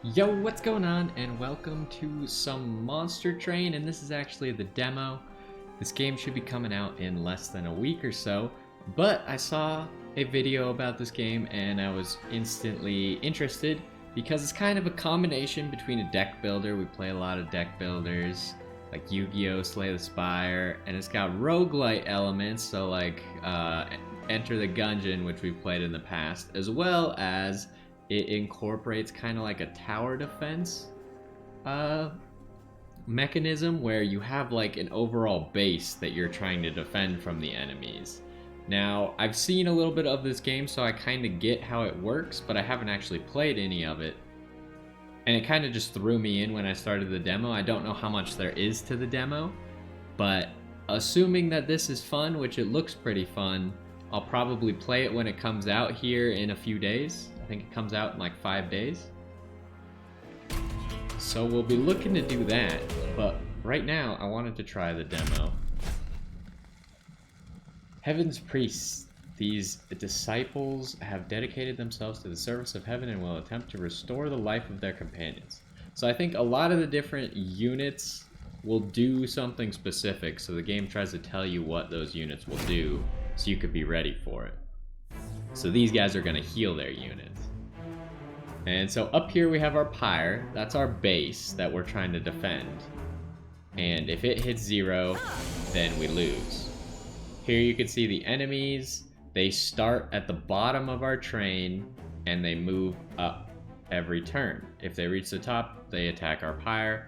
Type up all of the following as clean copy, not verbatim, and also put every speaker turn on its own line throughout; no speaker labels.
Yo, what's going on? And welcome to some Monster Train, and this is actually the demo. This game should be coming out in less than a week or so, but I saw a video about this game and I was instantly interested because it's kind of a combination between a deck builder. We play a lot of deck builders like Yu-Gi-Oh! Slay the Spire, and it's got roguelite elements, so like Enter the Gungeon, which we've played in the past, as well as it incorporates kind of like a tower defense mechanism where you have like an overall base that you're trying to defend from the enemies. Now, I've seen a little bit of this game, so I kind of get how it works, but I haven't actually played any of it. And it kind of just threw me in when I started the demo. I don't know how much there is to the demo, but assuming that this is fun, which it looks pretty fun, I'll probably play it when it comes out here in a few days. I think it comes out in like 5 days. So we'll be looking to do that, but right now I wanted to try the demo. Heaven's priests. These disciples have dedicated themselves to the service of heaven and will attempt to restore the life of their companions. So I think a lot of the different units will do something specific, so the game tries to tell you what those units will do so you could be ready for it. So these guys are going to heal their units. And so up here we have our pyre. That's our base that we're trying to defend. And if it hits 0, then we lose. Here you can see the enemies. They start at the bottom of our train and they move up every turn. If they reach the top, they attack our pyre.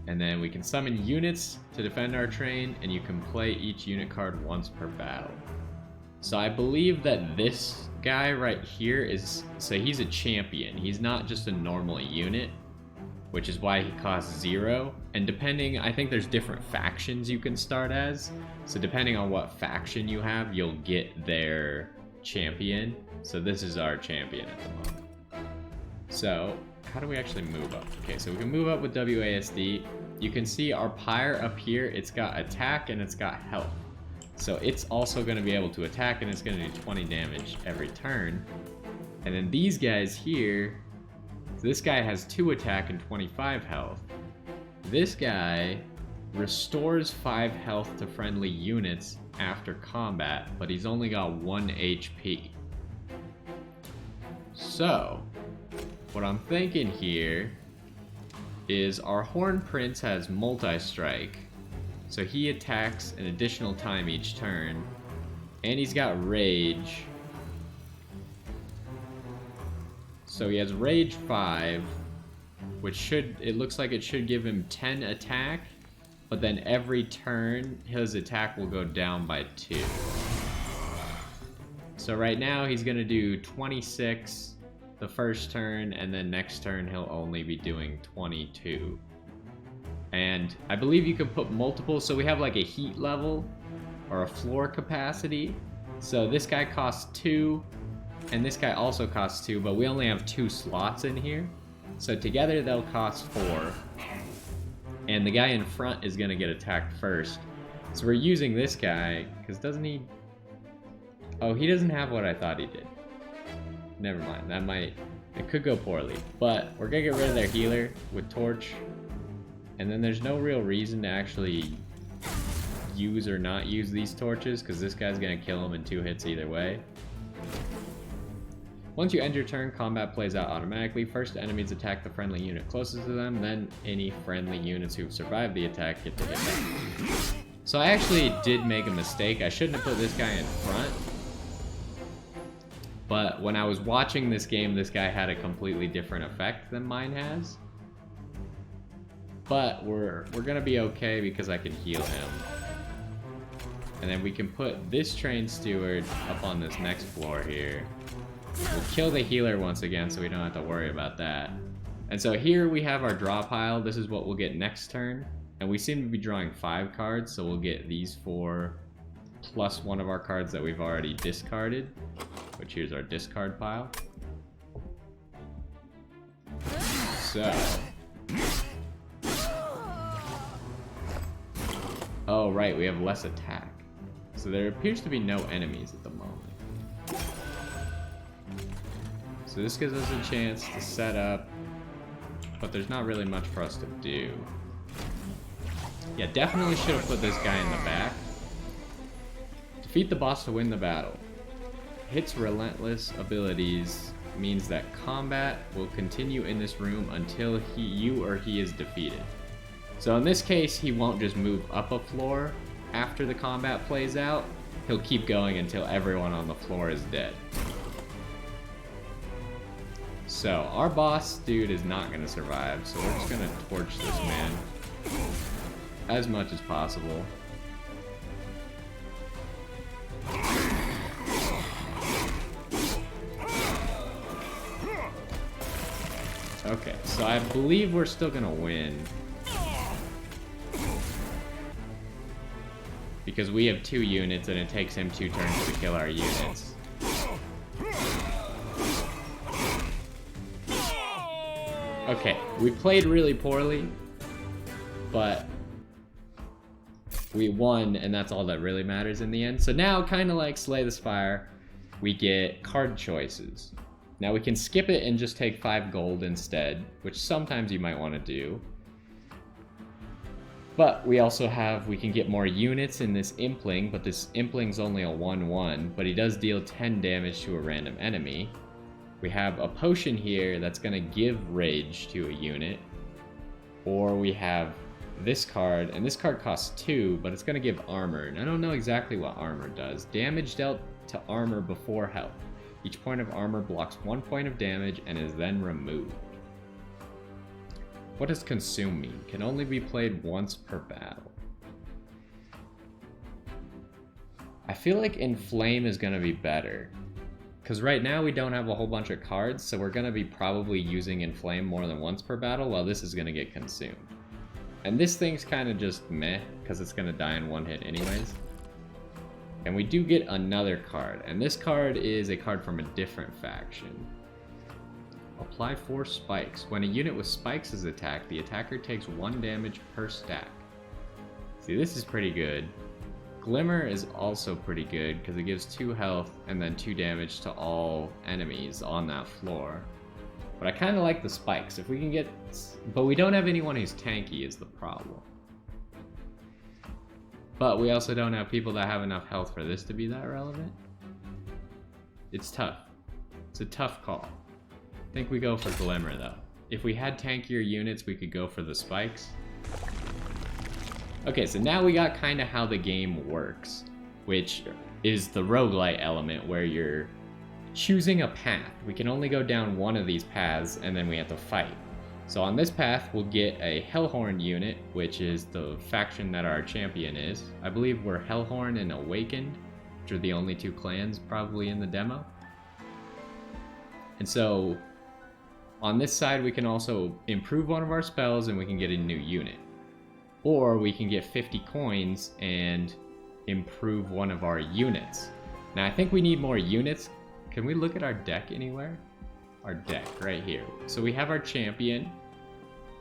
And then we can summon units to defend our train, and you can play each unit card once per battle. So I believe that this guy right here he's a champion. He's not just a normal unit, which is why he costs 0. And depending, I think there's different factions you can start as. So depending on what faction you have, you'll get their champion. So this is our champion at the moment. So how do we actually move up? Okay, so we can move up with WASD. You can see our pyre up here, it's got attack and it's got health. So it's also going to be able to attack, and it's going to do 20 damage every turn. And then these guys here, so this guy has 2 attack and 25 health. This guy restores 5 health to friendly units after combat, but he's only got 1 HP. So what I'm thinking here is our Horn Prince has multi-strike, so he attacks an additional time each turn, and he's got rage. So he has rage 5, which it looks like it should give him 10 attack, but then every turn his attack will go down by 2. So right now he's gonna do 26 the first turn, and then next turn he'll only be doing 22. And I believe you can put multiple, so we have like a heat level or a floor capacity. So this guy costs 2, and this guy also costs 2, but we only have 2 slots in here. So together they'll cost 4. And the guy in front is gonna get attacked first. So we're using this guy, because doesn't he... Oh, he doesn't have what I thought he did. Never mind, it could go poorly. But we're gonna get rid of their healer with Torch. And then there's no real reason to actually use or not use these torches, because this guy's gonna kill him in 2 hits either way. Once you end your turn, combat plays out automatically. First, enemies attack the friendly unit closest to them, then any friendly units who've survived the attack get to hit them. So I actually did make a mistake. I shouldn't have put this guy in front. But when I was watching this game, this guy had a completely different effect than mine has. But we're gonna be okay because I can heal him. And then we can put this train steward up on this next floor here. We'll kill the healer once again, so we don't have to worry about that. And so here we have our draw pile. This is what we'll get next turn. And we seem to be drawing 5 cards, so we'll get these 4 plus one of our cards that we've already discarded, which here's our discard pile. So... Oh, right, we have less attack. So there appears to be no enemies at the moment. So this gives us a chance to set up, but there's not really much for us to do. Yeah, definitely should have put this guy in the back. Defeat the boss to win the battle. Hit's relentless abilities means that combat will continue in this room until you or he is defeated. So in this case, he won't just move up a floor after the combat plays out. He'll keep going until everyone on the floor is dead. So our boss dude is not going to survive, so we're just going to torch this man as much as possible. Okay, so I believe we're still gonna win. Because we have 2 units and it takes him 2 turns to kill our units. Okay, we played really poorly, but we won, and that's all that really matters in the end. So now, kind of like Slay the Spire, we get card choices. Now we can skip it and just take 5 gold instead, which sometimes you might want to do. But we also have, we can get more units in this Impling, but this Impling's only a 1/1, but he does deal 10 damage to a random enemy. We have a potion here that's going to give rage to a unit. Or we have this card, and this card costs 2, but it's going to give armor. And I don't know exactly what armor does. Damage dealt to armor before health. Each point of armor blocks 1 point of damage and is then removed. What does consume mean? Can only be played once per battle. I feel like Inflame is going to be better. Because right now we don't have a whole bunch of cards, so we're going to be probably using Inflame more than once per battle, while this is going to get consumed. And this thing's kind of just meh, because it's going to die in 1 hit anyways. And we do get another card, and this card is a card from a different faction. Apply 4 spikes. When a unit with spikes is attacked, the attacker takes 1 damage per stack. See, this is pretty good. Glimmer is also pretty good, because it gives 2 health and then 2 damage to all enemies on that floor. But I kind of like the spikes. If we can get... But we don't have anyone who's tanky is the problem. But we also don't have people that have enough health for this to be that relevant. It's tough. It's a tough call. I think we go for Glimmer though. If we had tankier units, we could go for the spikes. Okay, so now we got kind of how the game works, which is the roguelite element where you're choosing a path. We can only go down one of these paths and then we have to fight. So on this path, we'll get a Hellhorn unit, which is the faction that our champion is. I believe we're Hellhorn and Awakened, which are the only 2 clans probably in the demo. And so on this side, we can also improve one of our spells and we can get a new unit. Or we can get 50 coins and improve one of our units. Now I think we need more units. Can we look at our deck anywhere? Our deck right here. So we have our champion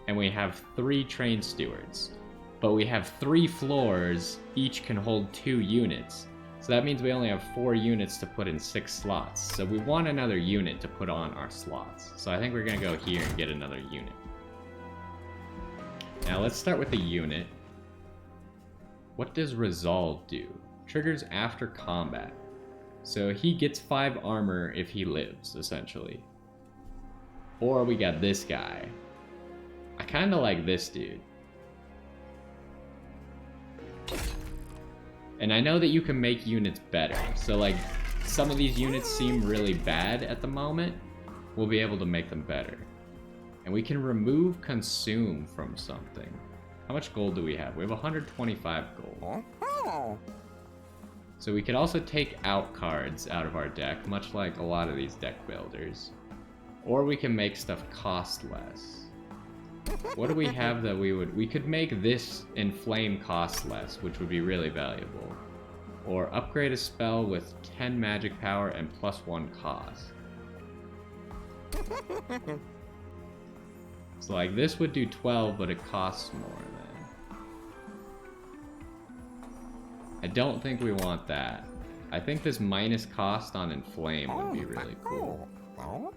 and we have 3 train stewards, but we have 3 floors, each can hold 2 units. So that means we only have 4 units to put in 6 slots. So we want another unit to put on our slots. So I think we're gonna go here and get another unit. Now let's start with the unit. What does Resolve do? Triggers after combat. So he gets 5 armor if he lives, essentially. Or we got this guy. I kind of like this dude. And I know that you can make units better. So like, some of these units seem really bad at the moment. We'll be able to make them better. And we can remove consume from something. How much gold do we have? We have 125 gold. So we could also take out cards out of our deck, much like a lot of these deck builders. Or we can make stuff cost less. What do we have that we could make this Inflame cost less, which would be really valuable. Or upgrade a spell with 10 magic power and +1 cost. So like this would do 12, but it costs more then. I don't think we want that. I think this minus cost on Inflame would be really cool. So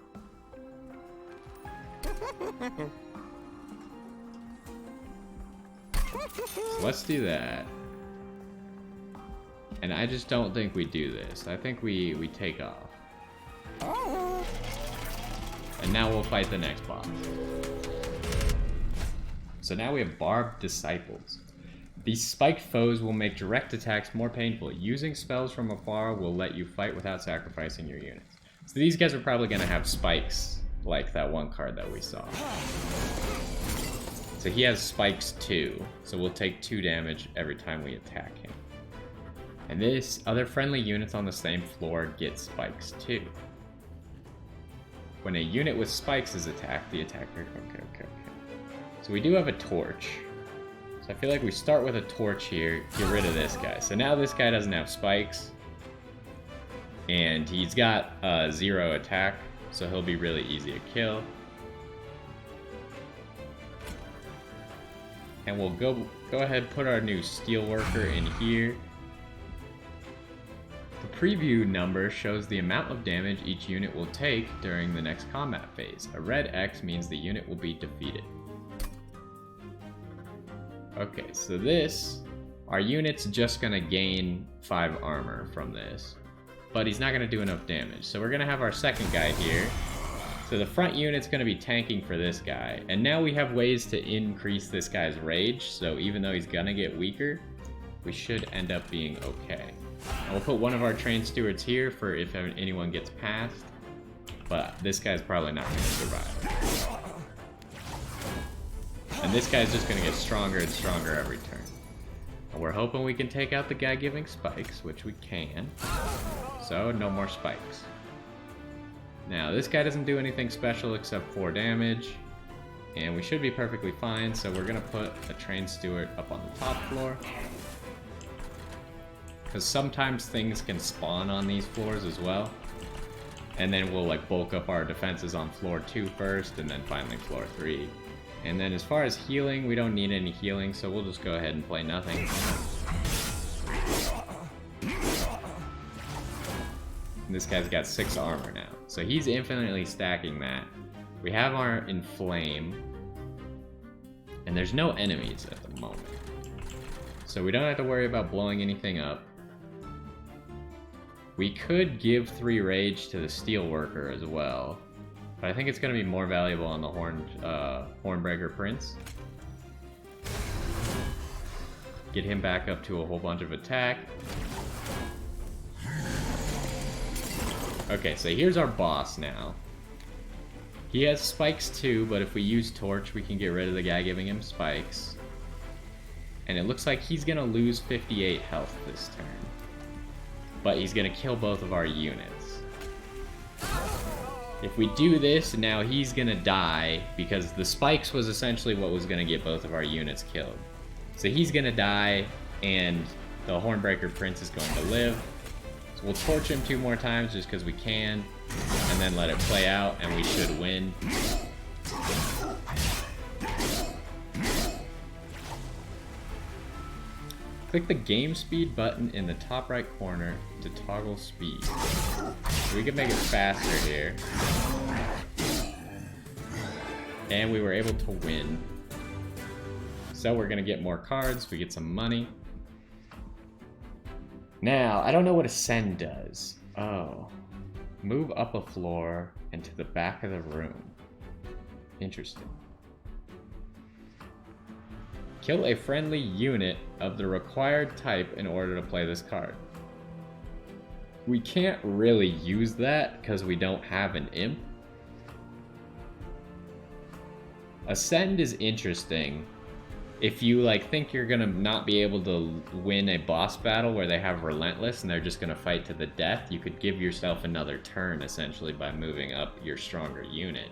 let's do that. And I just don't think we do this. I think we take off. And now we'll fight the next boss. So now we have Barbed Disciples. These spiked foes will make direct attacks more painful. Using spells from afar will let you fight without sacrificing your units. So these guys are probably going to have spikes like that one card that we saw. So he has spikes too, so we'll take 2 damage every time we attack him. And this other friendly units on the same floor get spikes too. When a unit with spikes is attacked, the attacker... Okay. So we do have a torch. So I feel like we start with a torch here, get rid of this guy. So now this guy doesn't have spikes. And he's got 0 attack, so he'll be really easy to kill. And we'll go ahead and put our new Steelworker in here. The preview number shows the amount of damage each unit will take during the next combat phase. A red X means the unit will be defeated. Okay, so our unit's just gonna gain 5 armor from this, but he's not gonna do enough damage. So we're gonna have our second guy here. So the front unit's gonna be tanking for this guy, and now we have ways to increase this guy's rage, so even though he's gonna get weaker, we should end up being okay. And we'll put one of our train stewards here for if anyone gets past, but this guy's probably not gonna survive. And this guy's just gonna get stronger and stronger every turn. And we're hoping we can take out the guy giving spikes, which we can. So no more spikes. Now this guy doesn't do anything special except 4 damage, and we should be perfectly fine. So we're gonna put a train steward up on the top floor, because sometimes things can spawn on these floors as well. And then we'll like bulk up our defenses on floor 2 first, and then finally floor 3. And then as far as healing, we don't need any healing, so we'll just go ahead and play nothing. And this guy's got 6 armor now, so he's infinitely stacking that. We have our Inflame, and there's no enemies at the moment, so we don't have to worry about blowing anything up. We could give 3 rage to the Steelworker as well, but I think it's going to be more valuable on the Hornbreaker Prince. Get him back up to a whole bunch of attack. Okay, so here's our boss now. He has spikes too, but if we use Torch, we can get rid of the guy giving him spikes. And it looks like he's going to lose 58 health this turn. But he's going to kill both of our units. If we do this, now he's gonna die, because the spikes was essentially what was gonna get both of our units killed. So he's gonna die, and the Hornbreaker Prince is going to live. So we'll torch him 2 more times just because we can, and then let it play out, and we should win. Click the game speed button in the top right corner to toggle speed. We can make it faster here. And we were able to win. So we're gonna get more cards, we get some money. Now, I don't know what Ascend does. Oh. Move up a floor and to the back of the room. Interesting. Kill a friendly unit of the required type in order to play this card. We can't really use that because we don't have an imp. Ascend is interesting if you think you're gonna not be able to win a boss battle where they have Relentless and they're just gonna fight to the death. You could give yourself another turn essentially by moving up your stronger unit.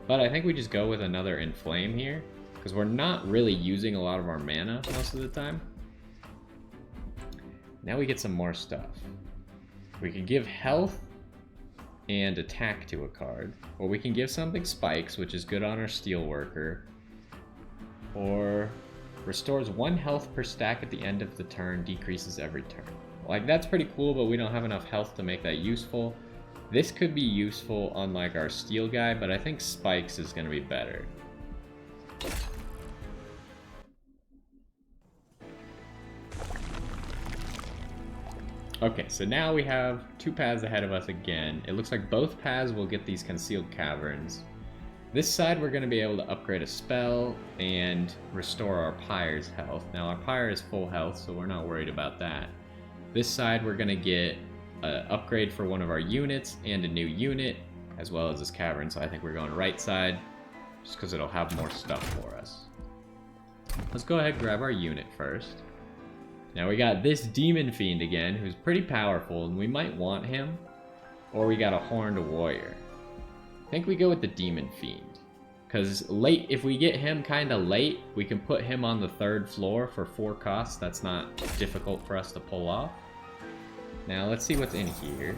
But I think we just go with another Inflame here, because we're not really using a lot of our mana most of the time. Now we get some more stuff. We can give health and attack to a card, or we can give something spikes, which is good on our Steelworker, or restores 1 health per stack at the end of the turn, decreases every turn. That's pretty cool, but we don't have enough health to make that useful. This could be useful on like our steel guy, but I think spikes is going to be better. Okay, so now we have 2 paths ahead of us again. It looks like both paths will get these concealed caverns. This side we're going to be able to upgrade a spell and restore our pyre's health. Now our pyre is full health, so we're not worried about that. This side we're going to get an upgrade for one of our units and a new unit, as well as this cavern, so I think we're going right side, just because it'll have more stuff for us. Let's go ahead and grab our unit first. Now we got this Demon Fiend again, who's pretty powerful, and we might want him. Or we got a Horned Warrior. I think we go with the Demon Fiend. Because late, if we get him kind of late, we can put him on the 3rd floor for 4 costs. That's not difficult for us to pull off. Now let's see what's in here.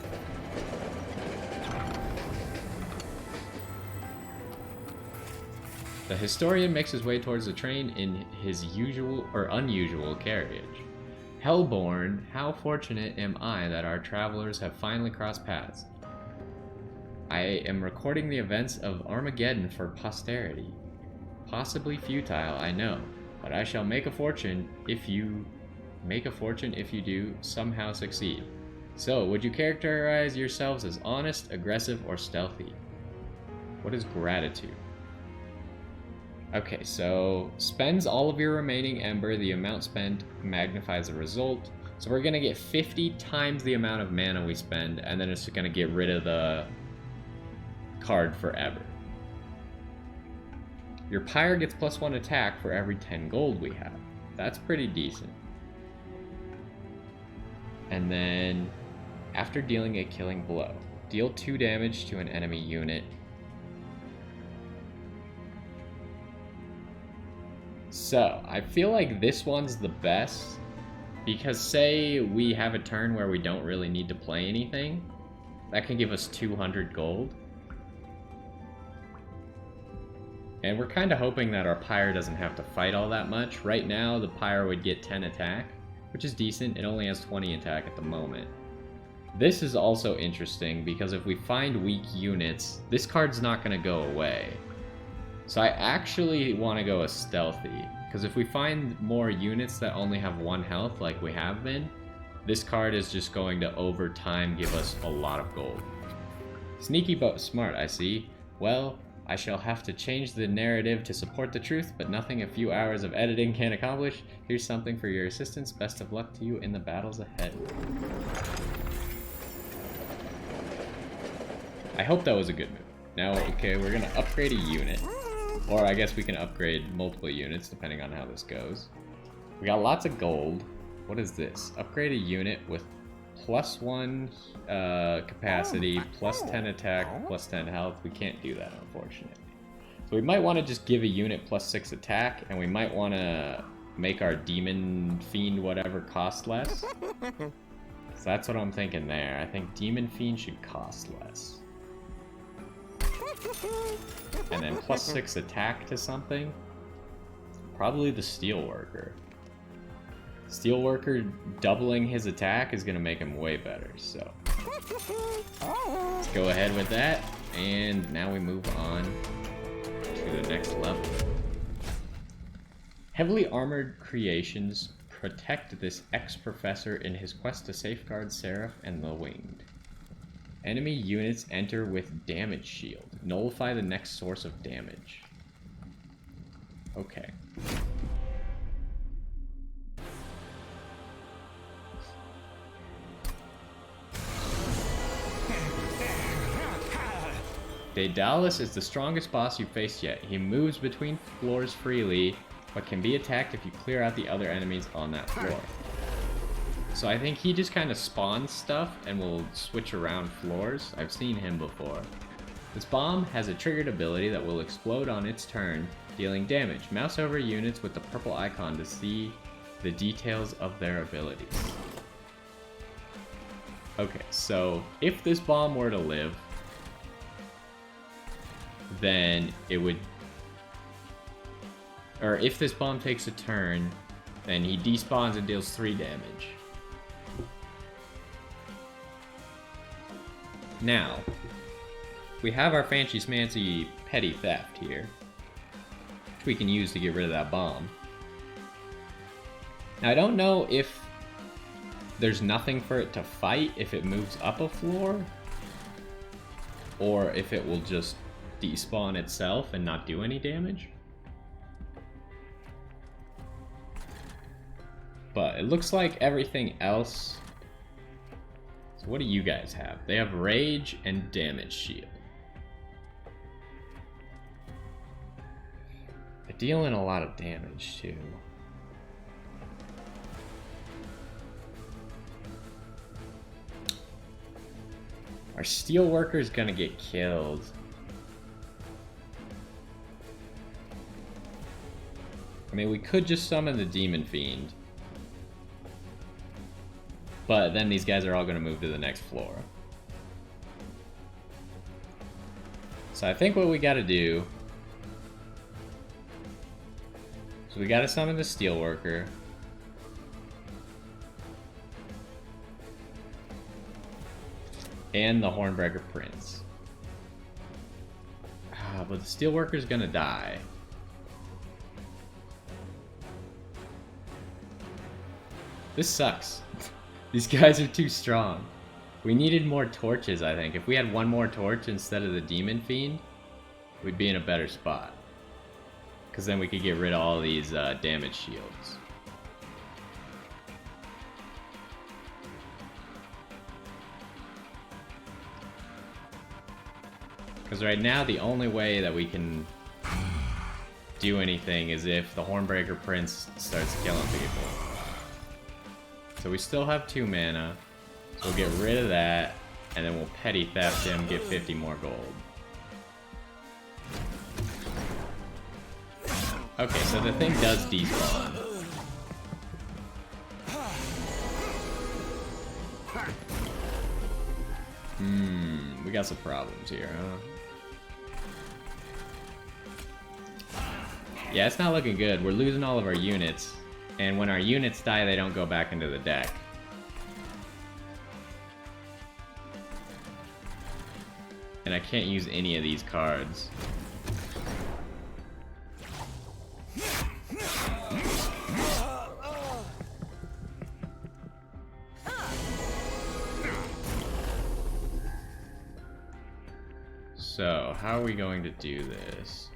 The Historian makes his way towards the train in his usual or unusual carriage. Hellborn, how fortunate am I that our travelers have finally crossed paths. I am recording the events of Armageddon for posterity. Possibly futile, I know, but I shall make a fortune if you do somehow succeed. So, would you characterize yourselves as honest, aggressive, or stealthy? What is gratitude? Okay, so spends all of your remaining ember. The amount spent magnifies the result. So we're going to get 50 times the amount of mana we spend, and then it's going to get rid of the card forever. Your pyre gets +1 attack for every 10 gold we have. That's pretty decent. And then, after dealing a killing blow, deal 2 damage to an enemy unit. So, I feel like this one's the best, because say we have a turn where we don't really need to play anything, that can give us 200 gold. And we're kind of hoping that our pyre doesn't have to fight all that much. Right now, the pyre would get 10 attack, which is decent. It only has 20 attack at the moment. This is also interesting, because if we find weak units, this card's not going to go away. So I actually want to go as stealthy, because if we find more units that only have 1 health like we have been, this card is just going to over time give us a lot of gold. Sneaky but smart, I see. Well, I shall have to change the narrative to support the truth, but nothing a few hours of editing can accomplish. Here's something for your assistance. Best of luck to you in the battles ahead. I hope that was a good move. Now, okay, we're gonna upgrade a unit. Or I guess we can upgrade multiple units depending on how this goes. We got lots of gold. What is this? Upgrade a unit with +1 capacity, +10 attack, +10 health. We can't do that, unfortunately. So we might want to just give a unit +6 attack, and we might want to make our Demon Fiend whatever cost less. So that's what I'm thinking there. I think Demon Fiend should cost less. And then +6 attack to something. Probably the Steelworker. Steelworker doubling his attack is going to make him way better, so. Let's go ahead with that. And now we move on to the next level. Heavily armored creations protect this ex-professor in his quest to safeguard Seraph and the Winged. Enemy units enter with damage shield. Nullify the next source of damage. Okay. Daedalus is the strongest boss you've faced yet. He moves between floors freely, but can be attacked if you clear out the other enemies on that floor. So I think he just kind of spawns stuff and will switch around floors. I've seen him before. This bomb has a triggered ability that will explode on its turn, dealing damage. Mouse over units with the purple icon to see the details of their abilities. Okay, so if this bomb were to live, then it would... Or if this bomb takes a turn, then he despawns and deals 3 damage. Now, we have our fancy smancy petty theft here, which we can use to get rid of that bomb. Now, I don't know if there's nothing for it to fight if it moves up a floor, or if it will just despawn itself and not do any damage. But it looks like everything else... So what do you guys have? They have Rage and Damage Shield. They're dealing a lot of damage too. Our Steelworker's gonna get killed. I mean, we could just summon the Demon Fiend. But then these guys are all gonna move to the next floor. So I think what we gotta do is we gotta summon the Steelworker. And the Hornbreaker Prince. But the Steelworker's gonna die. This sucks. These guys are too strong. We needed more torches, I think. If we had one more torch instead of the Demon Fiend, we'd be in a better spot. Because then we could get rid of all these damage shields. Because right now, the only way that we can do anything is if the Hornbreaker Prince starts killing people. So we still have 2 mana, so we'll get rid of that, and then we'll petty theft him, get 50 more gold. Okay, so the thing does despawn. We got some problems here, huh? Yeah, it's not looking good. We're losing all of our units. And when our units die, they don't go back into the deck. And I can't use any of these cards. So, how are we going to do this?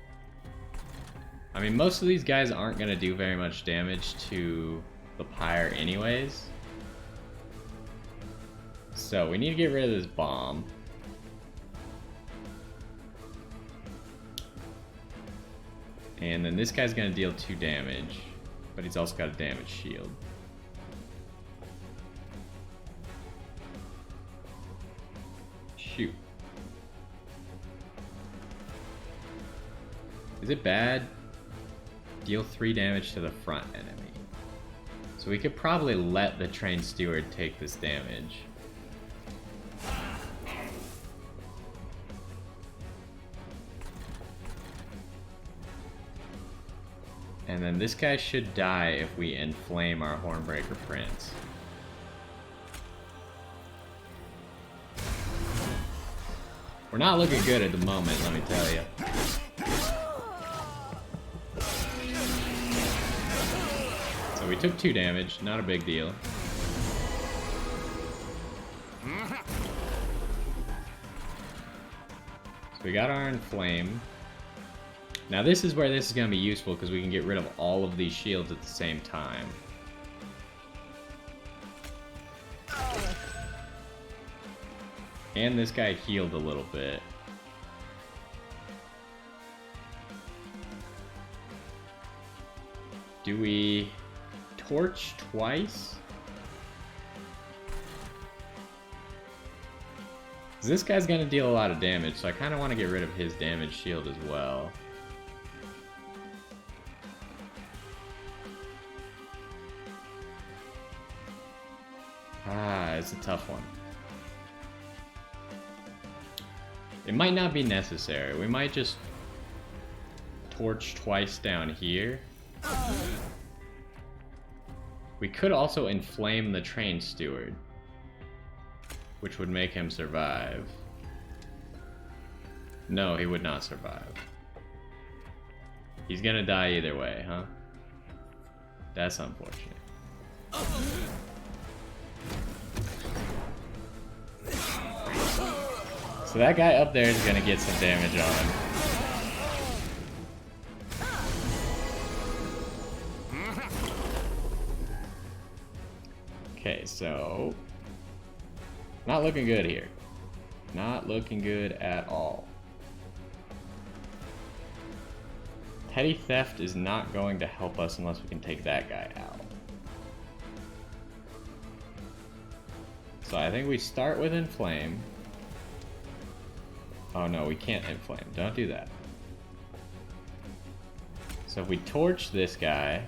I mean, most of these guys aren't going to do very much damage to the pyre anyways. So we need to get rid of this bomb. And then this guy's going to deal 2 damage, but he's also got a damage shield. Shoot. Is it bad? Deal 3 damage to the front enemy. So we could probably let the trained steward take this damage. And then this guy should die if we inflame our Hornbreaker Prince. We're not looking good at the moment, let me tell you. So we took 2 damage, not a big deal. So we got our inflame. Now this is where this is going to be useful because we can get rid of all of these shields at the same time. And this guy healed a little bit. Do we torch twice? This guy's going to deal a lot of damage, so I kind of want to get rid of his damage shield as well. It's a tough one. It might not be necessary. We might just torch twice down here. We could also inflame the trained steward, which would make him survive. No, he would not survive. He's gonna die either way, huh? That's unfortunate. So that guy up there is gonna get some damage on. Okay, so not looking good here. Not looking good at all. Petty theft is not going to help us unless we can take that guy out. So I think we start with Inflame. Oh no, we can't Inflame. Don't do that. So if we torch this guy...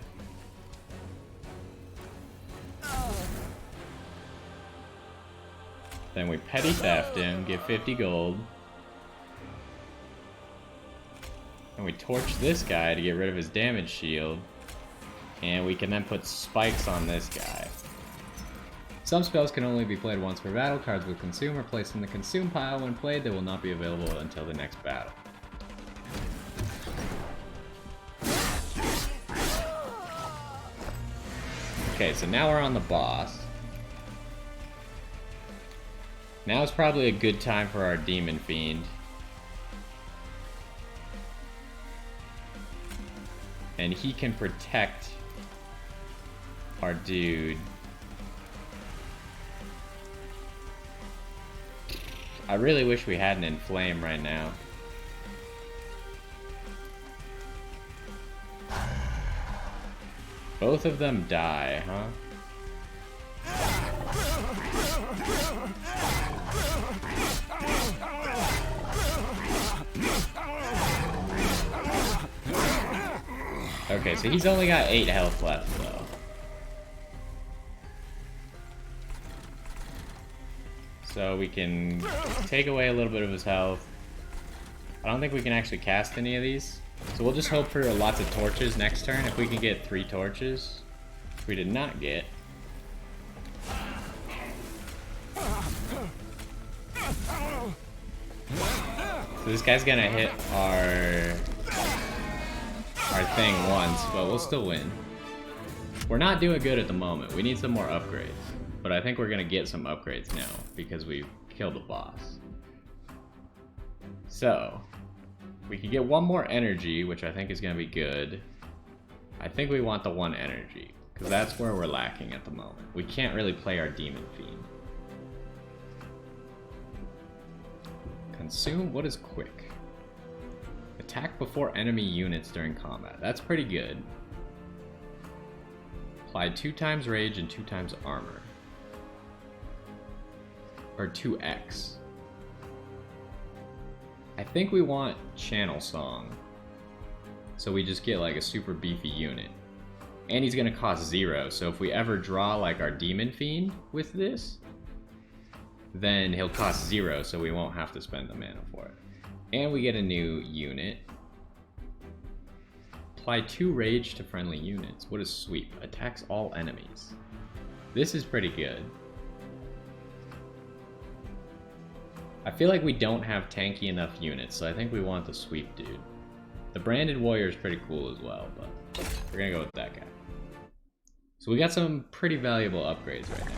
Then we petty theft him, get 50 gold. And we torch this guy to get rid of his damage shield. And we can then put spikes on this guy. Some spells can only be played once per battle. Cards with Consume are placed in the Consume pile. When played, they will not be available until the next battle. Okay, so now we're on the boss. Now is probably a good time for our Demon Fiend. And he can protect our dude. I really wish we had an Inflame right now. Both of them die, huh? Okay, so he's only got 8 health left, though. So we can take away a little bit of his health. I don't think we can actually cast any of these. So we'll just hope for lots of torches next turn. If we can get 3 torches, which we did not get. So this guy's gonna hit our thing once, but we'll still win. We're not doing good at the moment. We need some more upgrades. But I think we're gonna get some upgrades now because we've killed the boss. So, we can get 1 more energy, which I think is gonna be good. I think we want the 1 energy, because that's where we're lacking at the moment. We can't really play our Demon Fiend. Consume, what is quick? Attack before enemy units during combat. That's pretty good. Apply 2 times rage and 2 times armor. Or 2x. I think we want Channel Song. So we just get like a super beefy unit. And he's gonna cost 0, so if we ever draw like our Demon Fiend with this, then he'll cost 0, so we won't have to spend the mana for it. And we get a new unit. Apply 2 rage to friendly units. What is sweep? Attacks all enemies. This is pretty good. I feel like we don't have tanky enough units, so I think we want the sweep dude. The branded warrior is pretty cool as well, but we're gonna go with that guy. So we got some pretty valuable upgrades right now.